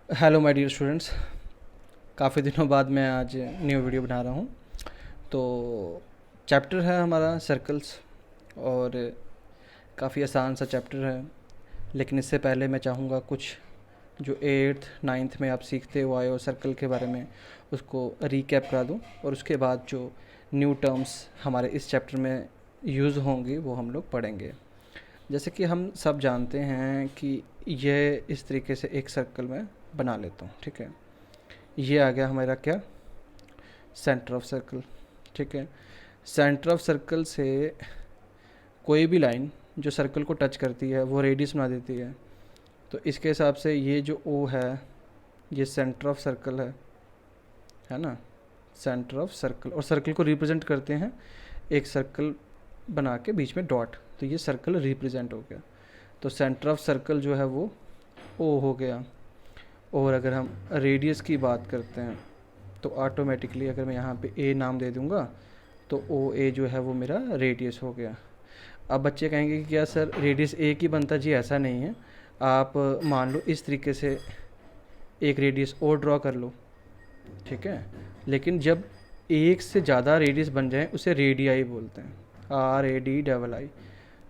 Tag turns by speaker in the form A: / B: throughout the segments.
A: Hello my dear students. काफ़ी दिनों बाद मैं आज न्यू वीडियो बना रहा हूँ। तो चैप्टर है हमारा सर्कल्स, और काफ़ी आसान सा चैप्टर है। लेकिन इससे पहले मैं चाहूँगा कुछ जो एट्थ नाइन्थ में आप सीखते हुए आए हो सर्कल के बारे में, उसको रीकैप करा दूँ, और उसके बाद जो न्यू टर्म्स हमारे इस चैप्टर में यूज़ होंगी वो हम लोग पढ़ेंगे। जैसे कि हम सब जानते हैं कि ये इस तरीके से एक सर्कल में बना लेता हूँ, ठीक है। ये आ गया हमारा क्या, सेंटर ऑफ सर्कल, ठीक है। सेंटर ऑफ सर्कल से कोई भी लाइन जो सर्कल को टच करती है वो रेडियस बना देती है। तो इसके हिसाब से ये जो ओ है ये सेंटर ऑफ सर्कल है ना, सेंटर ऑफ सर्कल। और सर्कल को रिप्रेजेंट करते हैं एक सर्कल बना के बीच में डॉट, तो ये सर्कल रिप्रेजेंट हो गया। तो सेंटर ऑफ सर्कल जो है वो ओ हो गया। और अगर हम रेडियस की बात करते हैं तो ऑटोमेटिकली अगर मैं यहाँ पे ए नाम दे दूँगा तो ओ ए जो है वो मेरा रेडियस हो गया। अब बच्चे कहेंगे कि क्या सर रेडियस एक ही बनता? जी ऐसा नहीं है। आप मान लो इस तरीके से एक रेडियस और ड्रॉ कर लो, ठीक है। लेकिन जब एक से ज़्यादा रेडियस बन जाए उसे रेडियाई बोलते हैं, RADII।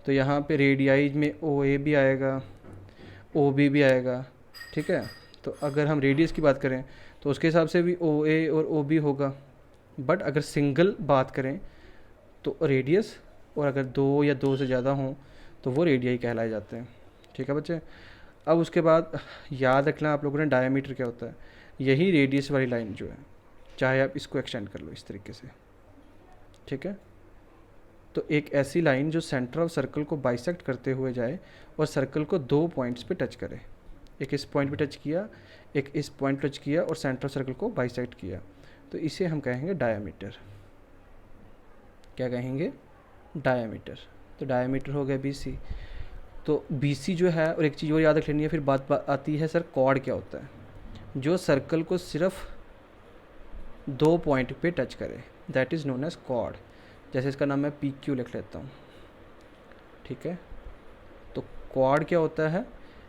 A: तो यहाँ पे रेडियाई में ओ ए भी आएगा, ओ बी भी आएगा, ठीक है। तो अगर हम रेडियस की बात करें तो उसके हिसाब से भी ओ ए और ओ बी होगा। बट अगर सिंगल बात करें तो रेडियस, और अगर दो या दो से ज़्यादा हों तो वो रेडियाई कहलाए जाते हैं, ठीक है बच्चे। अब उसके बाद याद रखना आप लोगों ने डायमीटर क्या होता है, यही रेडियस वाली लाइन जो है, चाहे आप इसको एक्सटेंड कर लो इस तरीके से, ठीक है। तो एक ऐसी लाइन जो सेंटर ऑफ सर्कल को बाइसेक्ट करते हुए जाए और सर्कल को दो पॉइंट्स पे टच करे, एक इस पॉइंट पे टच किया, एक इस पॉइंट टच किया और सेंटर ऑफ सर्कल को बाइसेक्ट किया, तो इसे हम कहेंगे डायमीटर। क्या कहेंगे? डायमीटर। तो डायमीटर हो गया BC। तो BC जो है, और एक चीज़ और याद रख लेनी है, फिर बात आती है सर कॉर्ड क्या होता है? जो सर्कल को सिर्फ दो पॉइंट पे टच करे, that is known as chord. जैसे इसका नाम मैं PQ लिख लेता हूँ, ठीक है। तो क्वाड क्या होता है?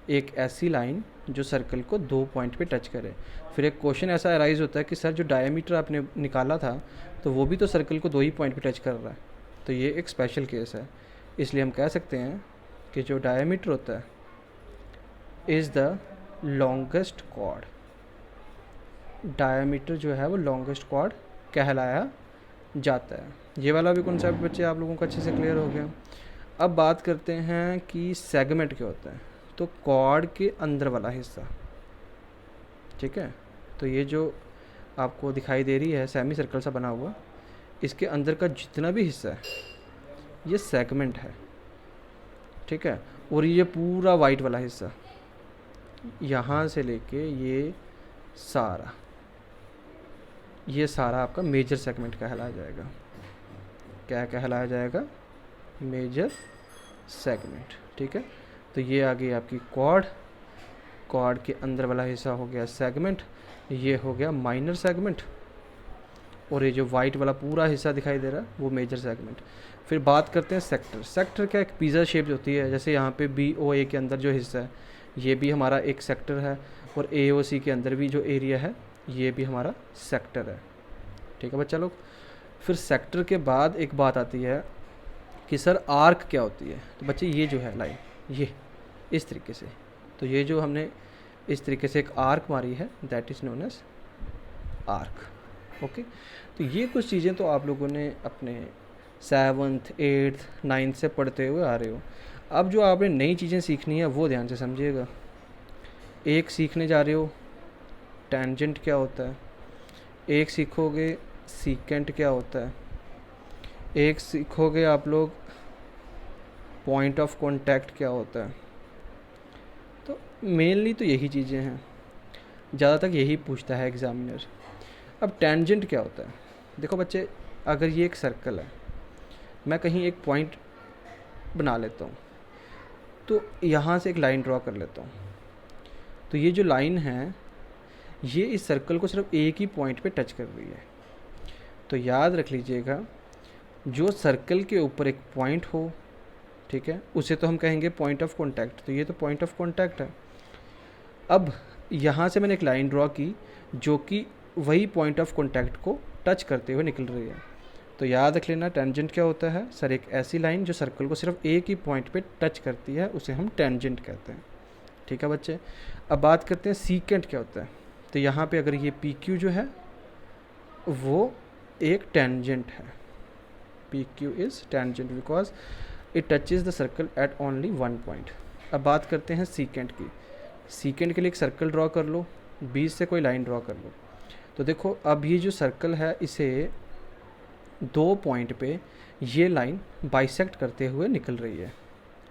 A: एक ऐसी लाइन जो सर्कल को दो पॉइंट पे टच करे। फिर एक क्वेश्चन ऐसा अराइज होता है कि सर जो डायमीटर आपने निकाला था तो वो भी तो सर्कल को दो ही पॉइंट पे टच कर रहा है, तो ये एक स्पेशल केस है। इसलिए हम कह सकते हैं कि जो डायमीटर होता है is the longest quad. Diameter जो है वो लॉन्गेस्ट क्वाड कहलाया जाता है। ये वाला भी कॉन्सेप्ट बच्चे आप लोगों को अच्छे से क्लियर हो गया। अब बात करते हैं कि सेगमेंट क्या होता है। तो क्वाड के अंदर वाला हिस्सा, ठीक है। तो ये जो आपको दिखाई दे रही है सेमी सर्कल सा बना हुआ, इसके अंदर का जितना भी हिस्सा है ये सेगमेंट है, ठीक है। और ये पूरा वाइट वाला हिस्सा यहाँ से लेके सारा ये सारा आपका मेजर सेगमेंट कहलाया जाएगा। क्या कहलाया जाएगा? मेजर सेगमेंट, ठीक है। तो ये आ गई आपकी क्वाड। क्वाड के अंदर वाला हिस्सा हो गया सेगमेंट, ये हो गया माइनर सेगमेंट, और ये जो वाइट वाला पूरा हिस्सा दिखाई दे रहा है वो मेजर सेगमेंट। फिर बात करते हैं सेक्टर। सेक्टर क्या, एक पिज़्ज़ा शेप होती है, जैसे यहाँ पे BOA के अंदर जो हिस्सा है ये भी हमारा एक सेक्टर है, और AOC के अंदर भी जो एरिया है ये भी हमारा सेक्टर है, ठीक है बच्चा लोग। फिर सेक्टर के बाद एक बात आती है कि सर आर्क क्या होती है। तो बच्चे ये जो है लाइन, ये इस तरीके से, तो ये जो हमने इस तरीके से एक आर्क मारी है that is known as arc, okay. तो ये कुछ चीज़ें तो आप लोगों ने अपने 7th 8th 9th से पढ़ते हुए आ रहे हो। अब जो आपने नई चीज़ें सीखनी है वो ध्यान से समझिएगा। एक सीखने जा रहे हो टेंजेंट क्या होता है, एक सीखोगे सीकेंट क्या होता है, एक सीखोगे आप लोग पॉइंट ऑफ कांटेक्ट क्या होता है। तो मेनली तो यही चीज़ें हैं, ज़्यादातर यही पूछता है एग्जामिनर। अब टेंजेंट क्या होता है? देखो बच्चे, अगर ये एक सर्कल है, मैं कहीं एक पॉइंट बना लेता हूँ, तो यहाँ से एक लाइन ड्रॉ कर लेता हूँ, तो ये जो लाइन है ये इस सर्कल को सिर्फ एक ही पॉइंट पे टच कर रही है। तो याद रख लीजिएगा, जो सर्कल के ऊपर एक पॉइंट हो, ठीक है, उसे तो हम कहेंगे पॉइंट ऑफ कांटेक्ट। तो ये तो पॉइंट ऑफ कांटेक्ट है। अब यहाँ से मैंने एक लाइन ड्रॉ की जो कि वही पॉइंट ऑफ कॉन्टैक्ट को टच करते हुए निकल रही है। तो याद रख लेना टेंजेंट क्या होता है सर, एक ऐसी लाइन जो सर्कल को सिर्फ एक ही पॉइंट पे टच करती है उसे हम टेंजेंट कहते हैं। ठीक है बच्चे, अब बात करते हैं सीकेंट क्या होता है। तो यहाँ पे अगर ये पी क्यू जो है वो एक टेंजेंट है, P Q is tangent because it touches the circle eight only one point. अब बात करते हैं सीकेंट की। सीकेंट के लिए एक सर्कल ड्रॉ कर लो, बीच से कोई लाइन ड्रॉ कर लो। तो देखो अब ये जो सर्कल है इसे दो पॉइंट पे ये लाइन बाइसेक्ट करते हुए निकल रही है।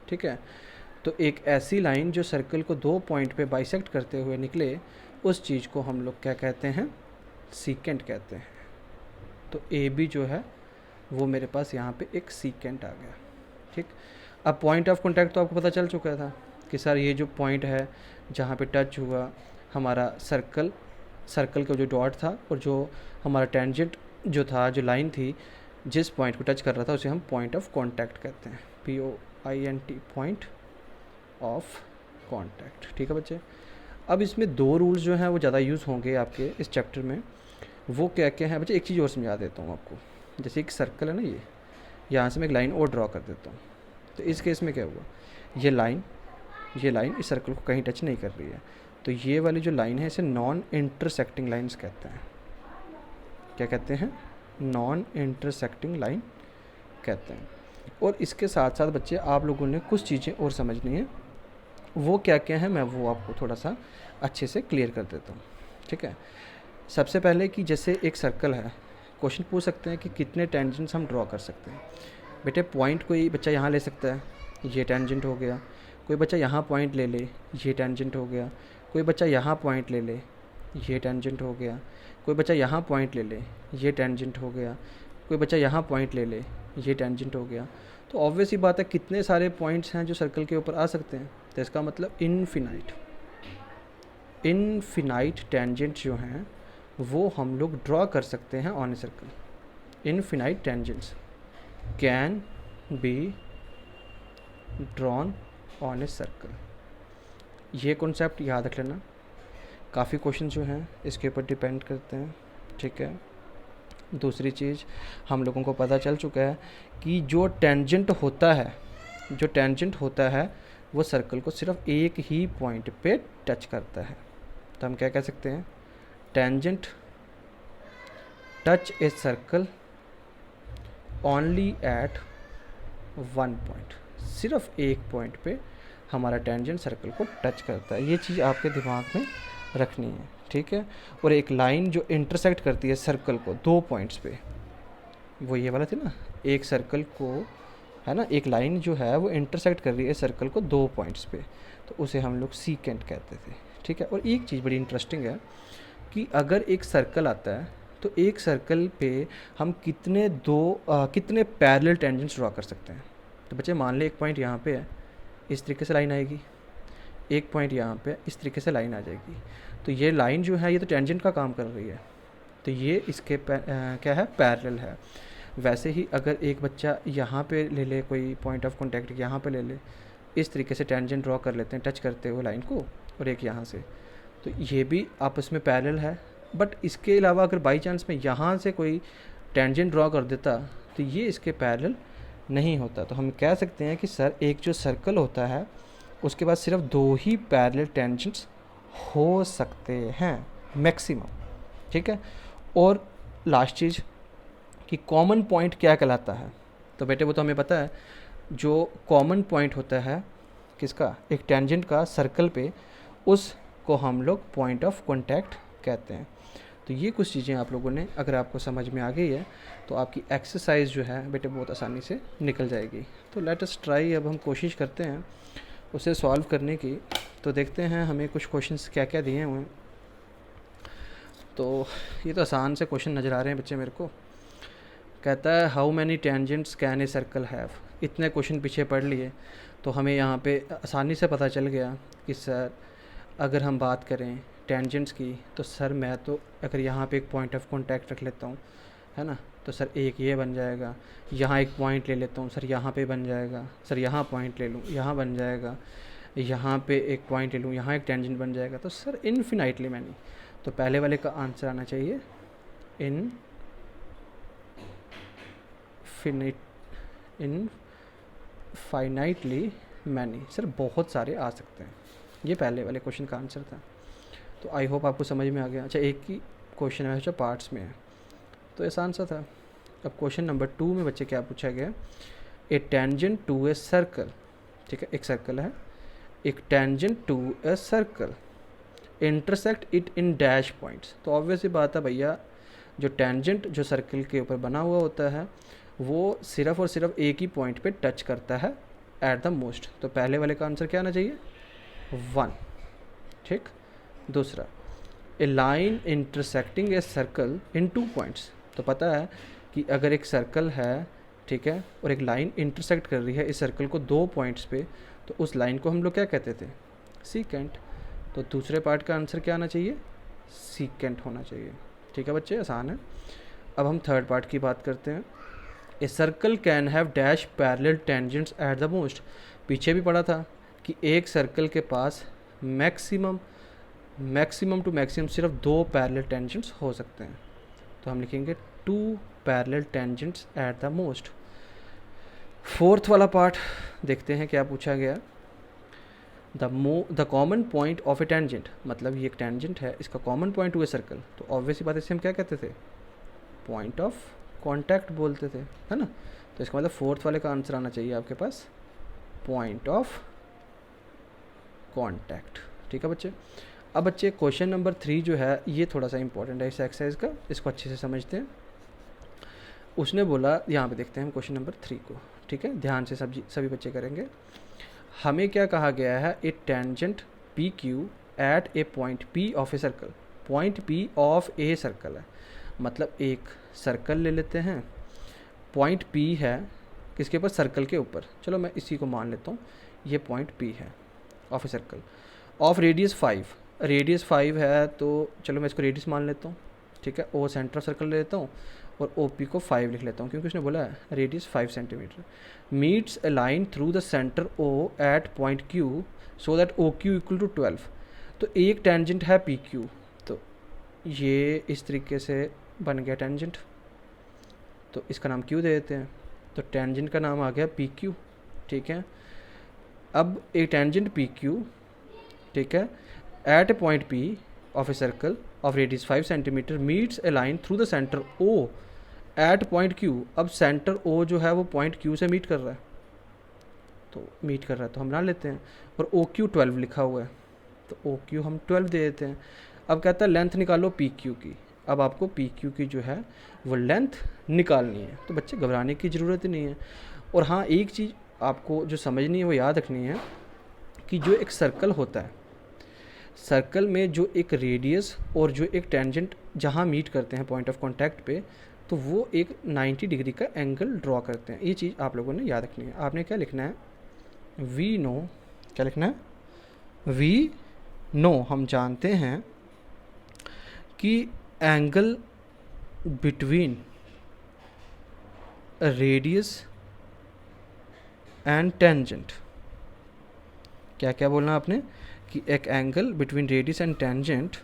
A: ठीक है, तो एक ऐसी लाइन जो सर्कल को दो पॉइंट पे बाइसेक्ट करते हुए निकले उस चीज़ को हम लोग क्या कहते हैं, सीकेंट कहते हैं। तो ए बी जो है वो मेरे पास यहाँ पे एक सीकेंट आ गया। ठीक, अब पॉइंट ऑफ कॉन्टैक्ट तो आपको पता चल चुका था कि सर ये जो पॉइंट है जहाँ पे टच हुआ हमारा सर्कल का जो डॉट था और जो हमारा टेंजेंट जो था, जो लाइन थी जिस पॉइंट को टच कर रहा था उसे हम पॉइंट ऑफ कॉन्टैक्ट कहते हैं, POINT, पॉइंट ऑफ कॉन्टैक्ट। ठीक है बच्चे, अब इसमें दो रूल्स जो हैं वो ज़्यादा यूज़ होंगे आपके इस चैप्टर में। वो क्या क्या है बच्चे, एक चीज़ और समझा देता हूँ आपको। जैसे एक सर्कल है ना, ये यहाँ से मैं एक लाइन और ड्रॉ कर देता हूँ। तो इस केस में क्या हुआ, ये लाइन इस सर्कल को कहीं टच नहीं कर रही है। तो ये वाली जो लाइन है इसे नॉन इंटरसेक्टिंग लाइन्स कहते हैं। क्या कहते हैं, नॉन इंटरसेक्टिंग लाइन कहते हैं। और इसके साथ साथ बच्चे आप लोगों ने कुछ चीज़ें और समझनी है, वो क्या क्या है मैं वो आपको थोड़ा सा अच्छे से क्लियर कर देता हूँ। ठीक है, सबसे पहले कि जैसे एक सर्कल है, क्वेश्चन पूछ सकते हैं कि कितने टेंजेंट्स हम ड्रॉ कर सकते हैं। बेटे पॉइंट कोई बच्चा यहाँ ले सकता है, ये टेंजेंट हो गया। कोई बच्चा यहाँ पॉइंट ले ले, ये टेंजेंट हो गया। कोई बच्चा यहाँ पॉइंट ले ले, ये टेंजेंट हो गया। कोई बच्चा यहाँ पॉइंट ले ले, ये टेंजेंट हो गया। कोई बच्चा यहाँ पॉइंट ले ले, ये टेंजेंट हो गया। तो ऑब्वियस ही बात है कितने सारे पॉइंट्स हैं जो सर्कल के ऊपर आ सकते हैं। तो इसका मतलब इनफिनाइट टेंजेंट जो हैं वो हम लोग ड्रॉ कर सकते हैं on a circle. Infinite tangents can be drawn on a circle. ये कॉन्सेप्ट याद रख लेना, काफ़ी क्वेश्चन जो हैं इसके ऊपर डिपेंड करते हैं। ठीक है, दूसरी चीज़ हम लोगों को पता चल चुका है कि जो टेंजेंट होता है वो सर्कल को सिर्फ एक ही पॉइंट पे टच करता है। तो हम क्या कह सकते हैं, tangent touch a circle only at one point. सिर्फ एक पॉइंट पे हमारा टेंजेंट सर्कल को टच करता है। ये चीज़ आपके दिमाग में रखनी है। ठीक है, और एक लाइन जो इंटरसेक्ट करती है सर्कल को दो पॉइंट्स पे, वो ये वाला थी ना, एक सर्कल को है ना, एक लाइन जो है वो इंटरसेक्ट कर रही है सर्कल को दो पॉइंट्स पे, तो उसे हम लोग सीकेंट कहते थे। ठीक है, और एक चीज़ बड़ी इंटरेस्टिंग है कि अगर एक सर्कल आता है तो एक सर्कल पे हम कितने पैरेलल टेंजेंट्स ड्रॉ कर सकते हैं। तो बच्चे मान ले एक पॉइंट यहाँ पे है, इस तरीके से लाइन आएगी, एक पॉइंट यहाँ पे इस तरीके से लाइन आ जाएगी। तो ये लाइन जो है ये तो टेंजेंट का काम कर रही है, तो ये इसके क्या है, पैरेलल है। वैसे ही अगर एक बच्चा यहाँ पे ले ले, कोई पॉइंट ऑफ कॉन्टैक्ट यहाँ पे ले ले, इस तरीके से टेंजेंट ड्रॉ कर लेते हैं टच करते हुए लाइन को, और एक यहाँ से, तो ये भी आपस में पैरेलल है। बट इसके अलावा अगर बाई चांस में यहाँ से कोई टेंजेंट ड्रॉ कर देता तो ये इसके पैरेलल नहीं होता। तो हम कह सकते हैं कि सर एक जो सर्कल होता है उसके बाद सिर्फ दो ही पैरेलल टेंजेंट्स हो सकते हैं मैक्सिमम। ठीक है, और लास्ट चीज़ कि कॉमन पॉइंट क्या कहलाता है। तो बेटे वो तो हमें पता है, जो कॉमन पॉइंट होता है किसका, एक टेंजेंट का सर्कल पे, उसको हम लोग पॉइंट ऑफ कॉन्टैक्ट कहते हैं। तो ये कुछ चीज़ें आप लोगों ने अगर आपको समझ में आ गई है तो आपकी एक्सरसाइज जो है बेटे बहुत आसानी से निकल जाएगी। तो लेट अस ट्राई, अब हम कोशिश करते हैं उसे सॉल्व करने की। तो देखते हैं हमें कुछ क्वेश्चंस क्या क्या दिए हुए हैं। तो ये तो आसान से क्वेश्चन नज़र आ रहे हैं बच्चे मेरे को। कहता है how many tangents can a circle have. इतने क्वेश्चन पीछे पढ़ लिए तो हमें यहाँ पे आसानी से पता चल गया कि सर अगर हम बात करें टेंजेंट्स की, तो सर मैं तो अगर यहाँ पे एक पॉइंट ऑफ कॉन्टैक्ट रख लेता हूँ, है ना, तो सर एक ये बन जाएगा। यहाँ एक पॉइंट ले लेता हूँ, सर यहाँ पे बन जाएगा। सर यहाँ पॉइंट ले लूँ, यहाँ बन जाएगा। यहाँ पे एक पॉइंट ले लूँ, यहाँ एक टेंजेंट बन जाएगा। तो सर इनफिनाइटली मैनी, तो पहले वाले का आंसर आना चाहिए इनफाइनाइटली मैनी। सर बहुत सारे आ सकते हैं, ये पहले वाले क्वेश्चन का आंसर था। तो आई होप आपको समझ में आ गया। अच्छा, एक ही क्वेश्चन है जो पार्ट्स में है, तो आसान सा था। अब क्वेश्चन नंबर 2 में बच्चे क्या पूछा गया, a tangent to a circle, ठीक है, एक सर्कल है, एक tangent to a circle intersect it in dash points. तो ऑब्वियस ही बात है भैया, जो टेंजेंट जो सर्कल के ऊपर बना हुआ होता है वो सिर्फ और सिर्फ एक ही पॉइंट पे टच करता है एट द मोस्ट। तो पहले वाले का आंसर क्या आना चाहिए, 1, ठीक। दूसरा, a line intersecting a circle in 2 points. तो पता है कि अगर एक सर्कल है, ठीक है, और एक लाइन इंटरसेक्ट कर रही है इस सर्कल को 2 पॉइंट्स पे, तो उस लाइन को हम लोग क्या कहते थे, सीकेंट। तो दूसरे पार्ट का आंसर क्या आना चाहिए, सीकेंट होना चाहिए। ठीक है बच्चे, आसान है। अब हम थर्ड पार्ट की बात करते हैं। A circle can have dash parallel tangents at the most. पीछे भी पढ़ा था कि एक सर्कल के पास मैक्सिमम टू मैक्सिमम सिर्फ 2 पैरेलल टेंजेंट्स हो सकते हैं। तो हम लिखेंगे 2 parallel tangents at the most. Fourth वाला पार्ट देखते हैं क्या पूछा गया। The common point of A tangent, मतलब ये एक टेंजेंट है, इसका कॉमन पॉइंट हुआ सर्कल, तो ऑब्वियसली बात इसे हम क्या कहते थे, पॉइंट ऑफ कॉन्टैक्ट बोलते थे, है ना। तो इसका मतलब फोर्थ वाले का आंसर आना चाहिए आपके पास पॉइंट ऑफ कॉन्टैक्ट। ठीक है बच्चे। अब बच्चे क्वेश्चन नंबर 3 जो है ये थोड़ा सा इंपॉर्टेंट है इस एक्सरसाइज का, इसको अच्छे से समझते हैं। उसने बोला, यहाँ पे देखते हैं हम क्वेश्चन नंबर 3 को, ठीक है, ध्यान से सभी बच्चे करेंगे। हमें क्या कहा गया है, a tangent P Q at a point P of a circle. Point P of a circle है, मतलब एक सर्कल ले लेते हैं, पॉइंट पी है किसके ऊपर, सर्कल के ऊपर। चलो मैं इसी को मान लेता हूँ, ये पॉइंट पी है of a circle of radius 5। Radius 5 है तो चलो मैं इसको रेडियस मान लेता हूँ, ठीक है। ओ सेंटर ऑफ सर्कल ले लेता हूँ और ओ पी को 5 लिख लेता हूँ, क्योंकि उसने बोला है radius 5 centimetre. Meets a line through the centre O at point Q so that O Q equal to 12। तो एक टेंजेंट है पी क्यू, तो ये इस तरीके से बन गया टेंजेंट, तो इसका नाम क्यू दे देते हैं। तो टेंजेंट का नाम आ गया पी क्यू, ठीक है। अब ए टेंजेंट पी क्यू, ठीक है, at a point P of a circle of radius 5 centimetre meets a line through the centre O at point Q. अब सेंटर ओ जो है वो पॉइंट क्यू से मीट कर रहा है, तो मीट कर रहा है तो हम मान लेते हैं, और ओ क्यू 12 लिखा हुआ है, तो ओ क्यू हम 12 दे देते हैं। अब कहता है लेंथ निकालो पी क्यू की। अब आपको पी क्यू की जो है वो लेंथ निकालनी है, तो बच्चे घबराने की ज़रूरत ही नहीं है। और हाँ, एक चीज़ आपको जो समझनी है वो याद रखनी है कि जो एक सर्कल होता है, सर्कल में जो एक रेडियस और जो एक टेंजेंट जहाँ मीट करते हैं पॉइंट ऑफ कांटेक्ट पे, तो वो एक 90 डिग्री का एंगल ड्रॉ करते हैं। ये चीज़ आप लोगों ने याद रखनी है। आपने क्या लिखना है, वी नो, क्या लिखना है, वी नो, हम जानते हैं कि angle between radius and tangent, क्या क्या बोलना आपने, कि एक angle between radius and tangent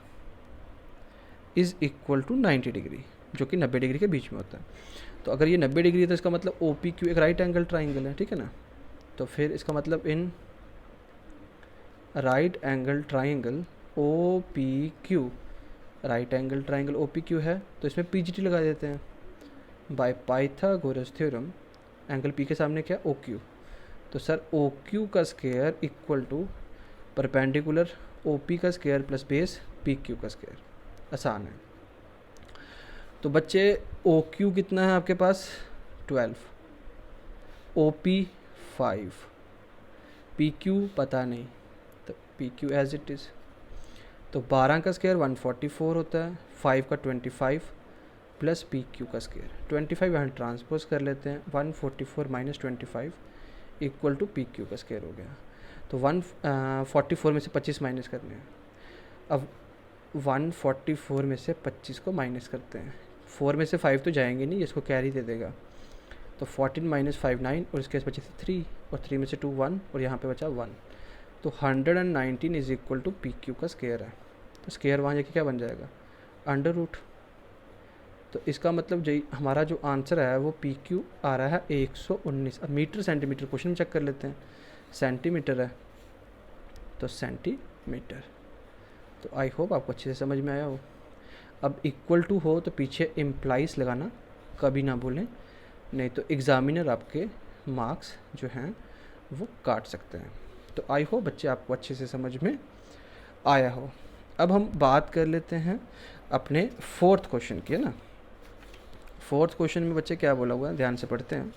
A: is equal to 90 degree, जो कि 90 डिग्री के बीच में होता है। तो अगर ये 90 डिग्री है तो इसका मतलब ओ पी क्यू एक राइट एंगल ट्राइंगल है, ठीक है ना। तो फिर इसका मतलब in right angle triangle O P Q, right angle triangle O P Q है, तो इसमें पी जी टी लगा देते हैं। By Pythagoras theorem angle P के सामने क्या, ओ क्यू। तो सर ओ क्यू का square equal to perpendicular O P का square plus base P Q का स्क्वायर। आसान है। तो बच्चे ओ क्यू कितना है आपके पास, 12, ओ पी 5, पी क्यू पता नहीं, तो P Q as it is. तो 12 का स्क्वायर 144 होता है, 5 का 25 प्लस पी क्यू का स्क्वायर 25 यहाँ ट्रांसपोज कर लेते हैं, 144 minus 25 equal to P Q का स्क्वायर हो गया। तो 144 में से 25 माइनस करने हैं। अब 144 में से 25 को माइनस करते हैं, 4 में से 5 तो जाएंगे नहीं, इसको कैरी दे देगा। तो 14 माइनस 5 9, और इसके बचे थे 3, और 3 में से 2 1, और यहाँ पे बचा 1। तो 119 is equal to P Q का स्क्वायर है, तो स्क्वायर वहाँ जाके क्या बन जाएगा, अंडर रूट। तो इसका मतलब जो हमारा जो आंसर है वो पी क्यू आ रहा है 119। अब मीटर सेंटीमीटर क्वेश्चन में चेक कर लेते हैं, सेंटीमीटर है तो सेंटीमीटर। तो आई होप आपको अच्छे से समझ में आया हो। अब इक्वल टू हो तो पीछे इम्प्लाइज लगाना कभी ना भूलें, नहीं तो एग्ज़ामिनर आपके मार्क्स जो हैं वो काट सकते हैं। तो आई होप बच्चे आपको अच्छे से समझ में आया हो। अब हम बात कर लेते हैं अपने फोर्थ क्वेश्चन की, है ना। फोर्थ क्वेश्चन में बच्चे क्या बोला हुआ है, ध्यान से पढ़ते हैं।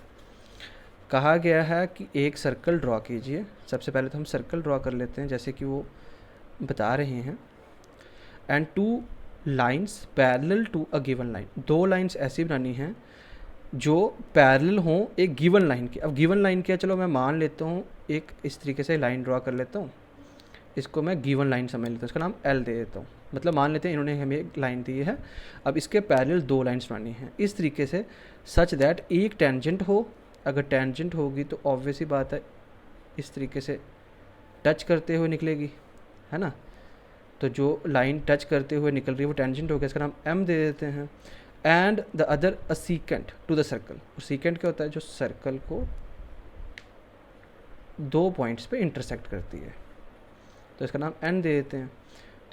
A: कहा गया है कि एक सर्कल ड्रॉ कीजिए। सबसे पहले तो हम सर्कल ड्रॉ कर लेते हैं जैसे कि वो बता रहे हैं। And two lines parallel to a given line, दो लाइंस ऐसी बनानी हैं जो पैरेलल हों एक गिवन लाइन की। अब गिवन लाइन क्या, चलो मैं मान लेता हूँ एक इस तरीके से लाइन ड्रॉ कर लेता हूँ, इसको मैं गिवन लाइन समझ लेता हूँ, इसका नाम एल दे देता हूँ। मतलब मान लेते हैं इन्होंने हमें एक लाइन दी है, अब इसके पैरेलल दो लाइंस बनानी है इस तरीके से, सच दैट एक टेंजेंट हो। अगर टेंजेंट होगी तो ऑब्वियस ही बात है इस तरीके से टच करते हुए निकलेगी, है ना। तो जो लाइन टच करते हुए निकल रही है वो टेंजेंट हो गया, इसका नाम एम दे देते हैं। And the other a secant to the circle, और सीकेंट क्या होता है, जो सर्कल को दो पॉइंट्स पे इंटरसेक्ट करती है, तो इसका नाम एन दे देते हैं।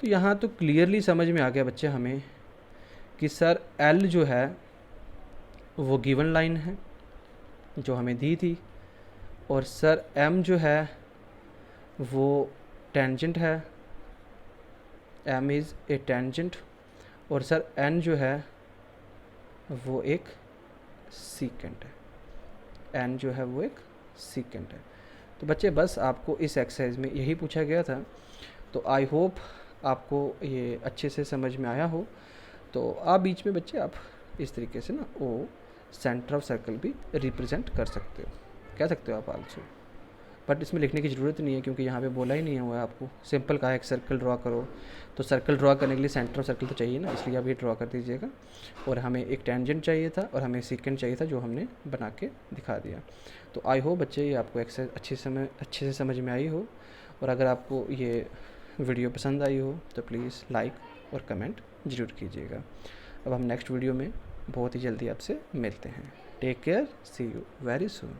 A: तो यहाँ तो क्लियरली समझ में आ गया बच्चे हमें कि सर एल जो है वो गिवन लाइन है जो हमें दी थी, और सर एम जो है वो टेंजेंट है, एम इज़ ए टेंजेंट, और सर एन जो है वो एक सीकेंट है, एन जो है वो एक सीकेंट है। तो बच्चे बस आपको इस एक्सरसाइज में यही पूछा गया था। तो आई होप आपको ये अच्छे से समझ में आया हो। तो आप बीच में बच्चे आप इस तरीके से ना वो सेंटर ऑफ सर्कल भी रिप्रेजेंट कर सकते हो, कह सकते हो आप आल्सो, बट इसमें लिखने की ज़रूरत नहीं है क्योंकि यहाँ पे बोला ही नहीं हुआ है आपको। सिंपल कहा है एक सर्कल ड्रॉ करो, तो सर्कल ड्रॉ करने के लिए सेंटर ऑफ सर्कल तो चाहिए ना, इसलिए आप ये ड्रॉ कर दीजिएगा। और हमें एक टेंजेंट चाहिए था और हमें सीकेंट चाहिए था जो हमने बना के दिखा दिया। तो आई होप बच्चे ये आपको एक्सरसाइज अच्छे से समझ में आई हो। और अगर आपको ये वीडियो पसंद आई हो तो प्लीज़ लाइक और कमेंट ज़रूर कीजिएगा। अब हम नेक्स्ट वीडियो में बहुत ही जल्दी आपसे मिलते हैं। Take care, see you very soon.